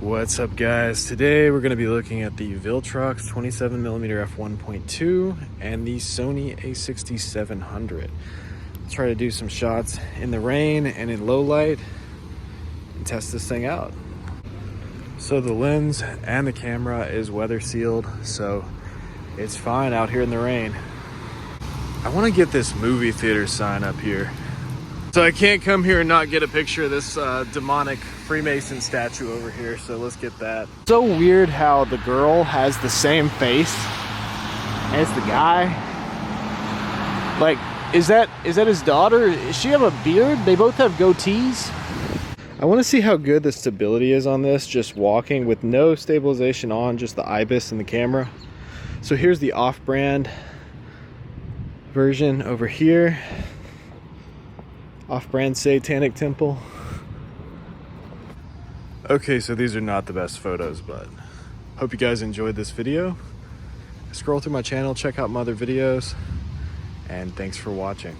What's up, guys? Today we're going to be looking at the Viltrox 27mm f1.2 and the Sony a6700. Let's try to do some shots in the rain and in low light and test this thing out. So the lens and the camera is weather sealed, so it's fine out here in the rain. I want to get this movie theater sign up here. So I can't come here and not get a picture of this demonic Freemason statue over here, so let's get that. So weird how the girl has the same face as the guy. Like, is that his daughter? Does she have a beard? They both have goatees. I want to see how good the stability is on this, just walking with no stabilization on, just the IBIS and the camera. So here's the off-brand version over here. Off-brand Satanic Temple. Okay, so these are not the best photos, but hope you guys enjoyed this video. Scroll through my channel, check out my other videos, and thanks for watching.